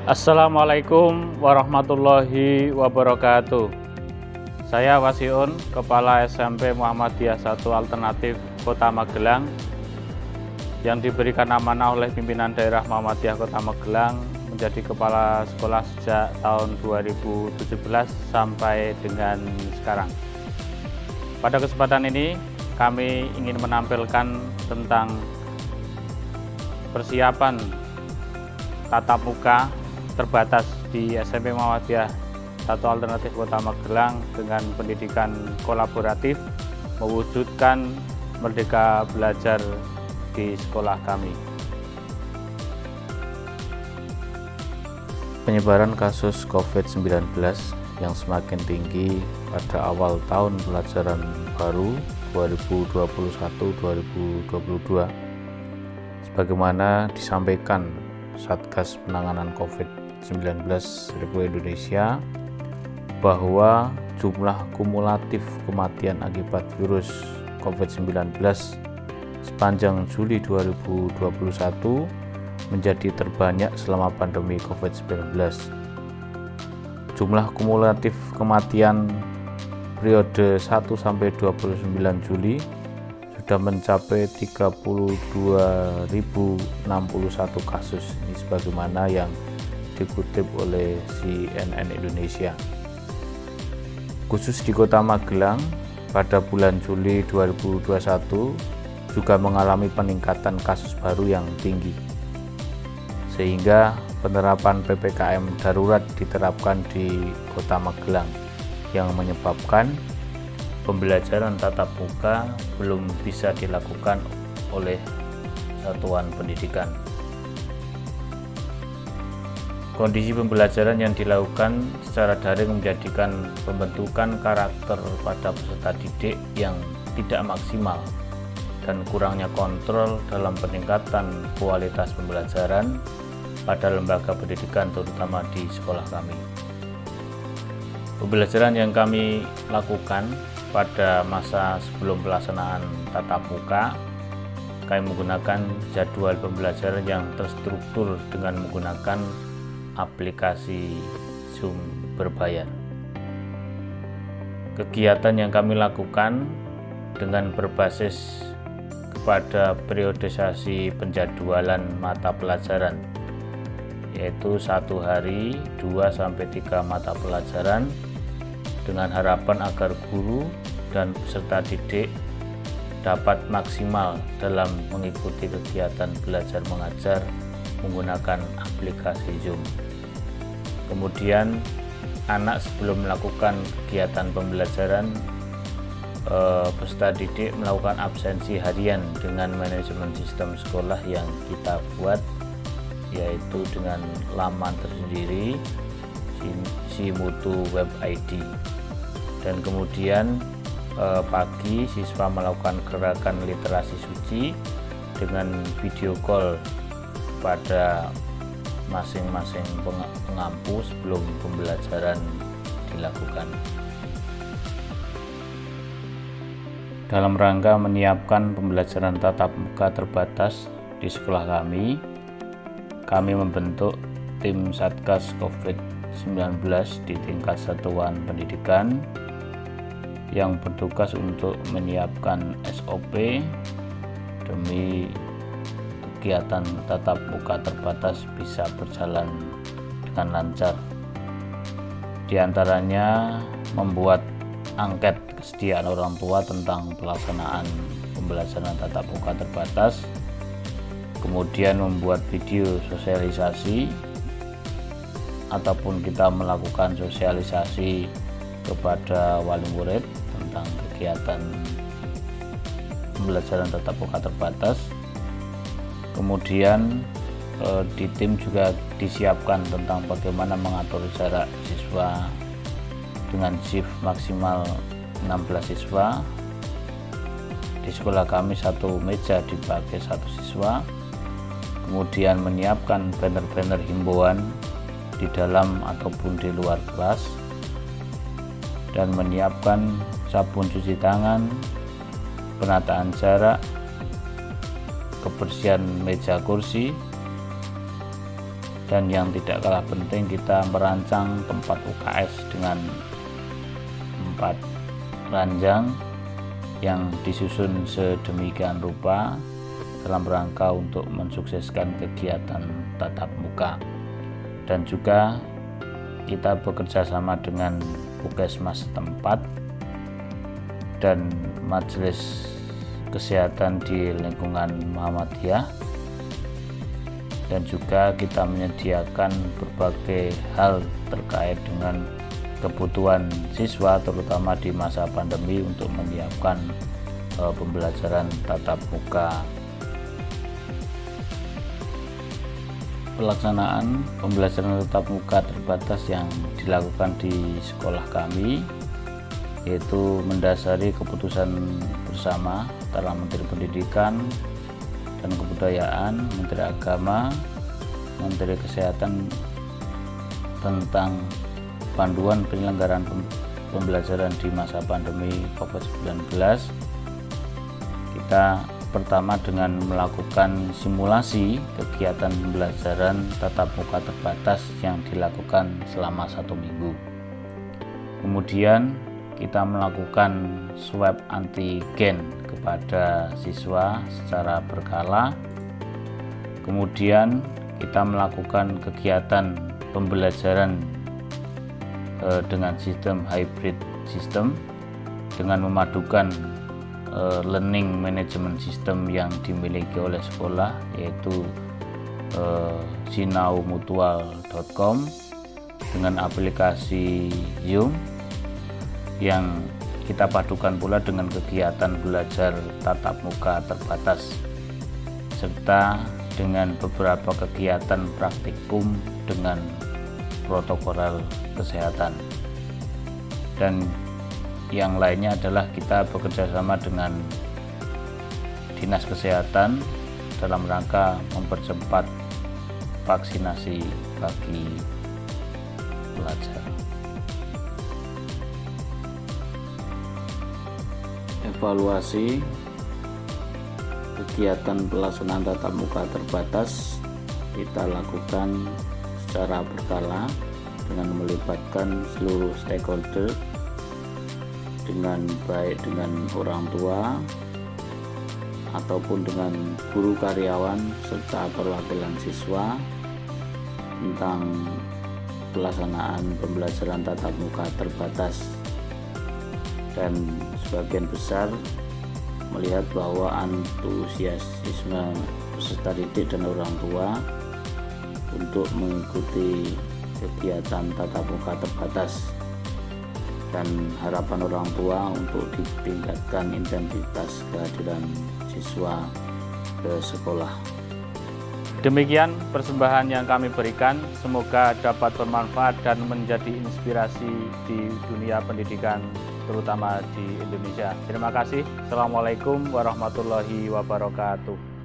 Assalamualaikum warahmatullahi wabarakatuh. Saya Wasiun, Kepala SMP Muhammadiyah 1 Alternatif Kota Magelang, yang diberikan amanah oleh pimpinan daerah Muhammadiyah Kota Magelang menjadi kepala sekolah sejak tahun 2017 sampai dengan sekarang. Pada kesempatan ini kami ingin menampilkan tentang persiapan tatap muka terbatas di SMP Muhammadiyah 1 Alternatif Kota Magelang dengan pendidikan kolaboratif mewujudkan merdeka belajar di sekolah kami. Penyebaran kasus COVID-19 yang semakin tinggi pada awal tahun pelajaran baru 2021-2022 sebagaimana disampaikan Satgas Penanganan COVID-19 Republik Indonesia bahwa jumlah kumulatif kematian akibat virus COVID-19 sepanjang Juli 2021 menjadi terbanyak selama pandemi COVID-19. Jumlah kumulatif kematian periode 1 sampai 29 Juli sudah mencapai 32.061 kasus. Ini sebagaimana yang dikutip oleh CNN Indonesia. Khusus di Kota Magelang pada bulan Juli 2021 juga mengalami peningkatan kasus baru yang tinggi, sehingga penerapan PPKM darurat diterapkan di Kota Magelang yang menyebabkan pembelajaran tatap muka belum bisa dilakukan oleh satuan pendidikan. Kondisi pembelajaran yang dilakukan secara daring menjadikan pembentukan karakter pada peserta didik yang tidak maksimal dan kurangnya kontrol dalam peningkatan kualitas pembelajaran pada lembaga pendidikan terutama di sekolah kami. Pembelajaran yang kami lakukan pada masa sebelum pelaksanaan tatap muka, kami menggunakan jadwal pembelajaran yang terstruktur dengan menggunakan aplikasi Zoom berbayar. Kegiatan yang kami lakukan dengan berbasis kepada periodisasi penjadwalan mata pelajaran, yaitu 1 hari 2-3 mata pelajaran, dengan harapan agar guru dan peserta didik dapat maksimal dalam mengikuti kegiatan belajar mengajar menggunakan aplikasi Zoom. Kemudian anak sebelum melakukan kegiatan pembelajaran, peserta didik melakukan absensi harian dengan manajemen sistem sekolah yang kita buat, yaitu dengan laman tersendiri SIMUTU Web ID. Dan kemudian pagi siswa melakukan gerakan literasi suci dengan video call pada masing-masing pengampu sebelum pembelajaran dilakukan. Dalam rangka menyiapkan pembelajaran tatap muka terbatas di sekolah kami membentuk tim Satgas COVID-19 di tingkat satuan pendidikan yang bertugas untuk menyiapkan SOP demi kegiatan tatap muka terbatas bisa berjalan dengan lancar. Di antaranya membuat angket kesediaan orang tua tentang pelaksanaan pembelajaran tatap muka terbatas, kemudian membuat video sosialisasi ataupun kita melakukan sosialisasi kepada wali murid tentang kegiatan pembelajaran tatap muka terbatas. Kemudian di tim juga disiapkan tentang bagaimana mengatur jarak siswa dengan shift maksimal 16 siswa. Di sekolah kami 1 meja dipakai 1 siswa. Kemudian menyiapkan banner-banner himbauan di dalam ataupun di luar kelas, dan menyiapkan sabun cuci tangan, penataan jarak, kebersihan meja kursi, Dan yang tidak kalah penting, kita merancang tempat UKS dengan 4 ranjang yang disusun sedemikian rupa dalam rangka untuk mensukseskan kegiatan tatap muka. Dan juga kita bekerja sama dengan Puskesmas setempat dan Majelis Kesehatan di lingkungan Muhammadiyah, dan juga kita menyediakan berbagai hal terkait dengan kebutuhan siswa terutama di masa pandemi untuk menyiapkan pembelajaran tatap muka. Pelaksanaan pembelajaran tatap muka terbatas yang dilakukan di sekolah kami yaitu mendasari keputusan bersama antara Menteri Pendidikan dan Kebudayaan, Menteri Agama, Menteri Kesehatan tentang panduan penyelenggaraan pembelajaran di masa pandemi COVID-19. Kita pertama dengan melakukan simulasi kegiatan pembelajaran tatap muka terbatas yang dilakukan selama 1 minggu. Kemudian kita melakukan swab antigen kepada siswa secara berkala. Kemudian kita melakukan kegiatan pembelajaran dengan sistem hybrid system dengan memadukan learning management system yang dimiliki oleh sekolah, yaitu sinaumutual.com dengan aplikasi Zoom yang kita padukan pula dengan kegiatan belajar tatap muka terbatas serta dengan beberapa kegiatan praktikum dengan protokol kesehatan. Dan yang lainnya adalah kita bekerja sama dengan Dinas Kesehatan dalam rangka mempercepat vaksinasi bagi pelajar. Evaluasi kegiatan pelaksanaan tatap muka terbatas kita lakukan secara berkala dengan melibatkan seluruh stakeholder, dengan baik dengan orang tua ataupun dengan guru karyawan serta perwakilan siswa tentang pelaksanaan pembelajaran tatap muka terbatas. Dan sebagian besar melihat bahwa antusiasme peserta didik dan orang tua untuk mengikuti kegiatan tatap muka terbatas, dan harapan orang tua untuk ditingkatkan intensitas kehadiran siswa ke sekolah. Demikian persembahan yang kami berikan, semoga dapat bermanfaat dan menjadi inspirasi di dunia pendidikan, terutama di Indonesia. Terima kasih. Assalamualaikum warahmatullahi wabarakatuh.